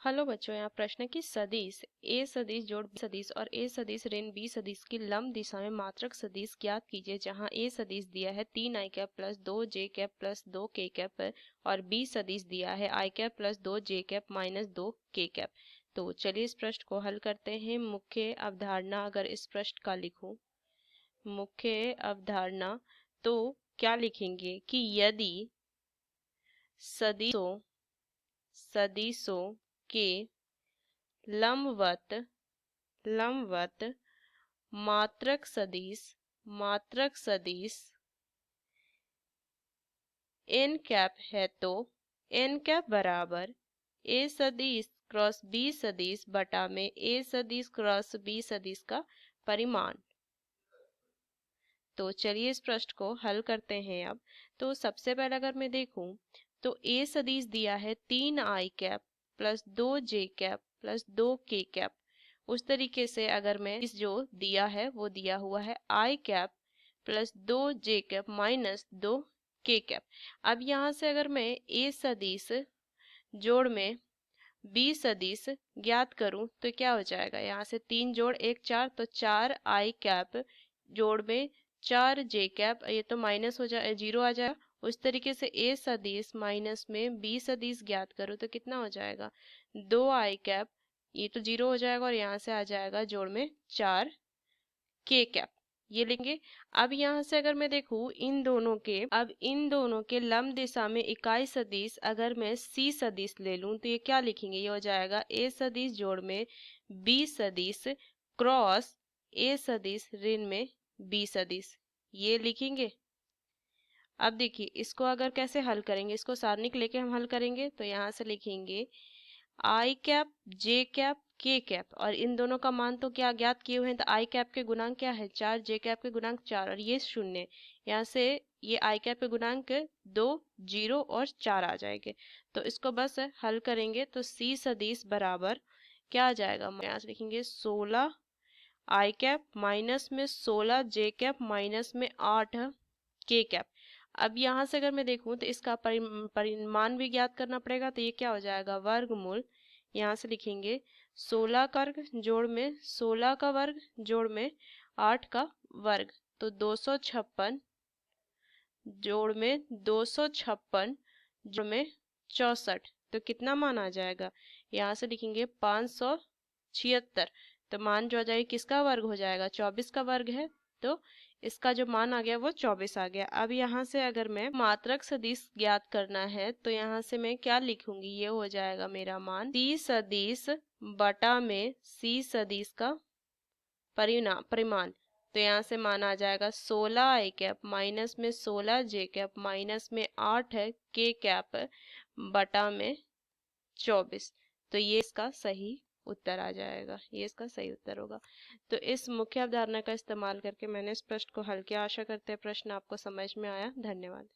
Hello बच्चों, यहाँ प्रश्न है कि सदिश ए सदिश जोड़ बी सदिश और ए सदिश ऋण बी सदिश की लंब दिशा में मात्रक सदिश ज्ञात कीजिए। जहाँ ए सदिश दिया है 3 i cap plus 2j cap plus 2k cap और बी सदिश दिया है i cap plus 2j cap minus 2k cap. तो चलिए इस प्रश्न को हल करते हैं। मुख्य अवधारणा अगर इस प्रश्न का लिखूं, मुख्य अवधारणा तो क्या लिखेंगे कि यदि सदिशों के लंबवत मात्रक सदिश n कैप है तो n कैप बराबर a सदिश क्रॉस b सदिश बटा में a सदिश क्रॉस b सदिश का परिमाण। तो चलिए इस प्रश्न को हल करते हैं। अब तो सबसे पहले अगर मैं देखूं तो a सदिश दिया है 3i cap plus 2j cap plus 2k cap. उस तरीके से अगर मैं इस जो दिया है वो दिया हुआ है i cap plus 2j cap minus 2k cap. अब यहाँ से अगर मैं a सदिश जोड़ में b सदिश ज्ञात करूं तो क्या हो जाएगा, यहाँ से 3 जोड़ 1 4 तो 4i कैप जोड़ में 4j कैप, ये तो माइनस हो जाए 0 आ जाएगा। उस तरीके से a सदिश माइनस में b सदिश ज्ञात करो तो कितना हो जाएगा 2i कैप, ये तो 0 हो जाएगा और यहाँ से आ जाएगा जोड़ में 4k कैप, ये लेंगे। अब यहाँ से अगर मैं देखूं इन दोनों के लंब दिशा में इकाई सदिश अगर मैं c सदिश ले लूं तो ये क्या लिखेंगे, ये हो जाएगा a सदिश जोड़ में b सदिश क्रॉस a सदिश ऋण में b सदिश, ये लिखेंगे। अब देखिए इसको अगर कैसे हल करेंगे, इसको सारणिक लेके हम हल करेंगे तो यहाँ से लिखेंगे i cap j cap k cap और इन दोनों का मान तो क्या ज्ञात किए हुए हैं, तो i कैप के गुणांक क्या है 4, j कैप के गुणांक 4 और ये 0। यहाँ से ये i कैप के गुणांक 2 0 और 4 आ जाएंगे। तो इसको बस हल करेंगे तो c सदिश बराबर क्या आ जाएगा, यहाँ से लिखेंगे 16 i कैप माइनस में 16 j कैप माइनस में 8 k कैप। अब यहाँ से अगर मैं देखूं तो इसका परिमाण भी ज्ञात करना पड़ेगा तो ये क्या हो जाएगा वर्गमूल, यहाँ से लिखेंगे 16 का वर्ग जोड़ में 16 का वर्ग जोड़ में 8 का वर्ग, तो 256 जोड़ में 256 जोड़ में 64, तो कितना मान आ जाएगा, यहाँ से लिखेंगे 576। तो मान जो आ जाएगा किसका वर्ग हो जाएगा 24 का वर्ग है, तो इसका जो मान आ गया वो 24 आ गया। अब यहाँ से अगर मैं मात्रक सदिश ज्ञात करना है तो यहाँ से मैं क्या लिखूंगी, ये हो जाएगा मेरा मान c सदिश बटा में c सदिश का परिमाण। तो यहाँ से मान आ जाएगा 16 i कैप माइनस में 16 j कैप माइनस में 8 है k कैप बटा में 24। तो ये इसका सही उत्तर आ जाएगा, ये इसका सही उत्तर होगा। तो इस मुख्य अवधारणा का इस्तेमाल करके मैंने इस प्रश्न को हल किया। आशा करते हैं प्रश्न आपको समझ में आया। धन्यवाद।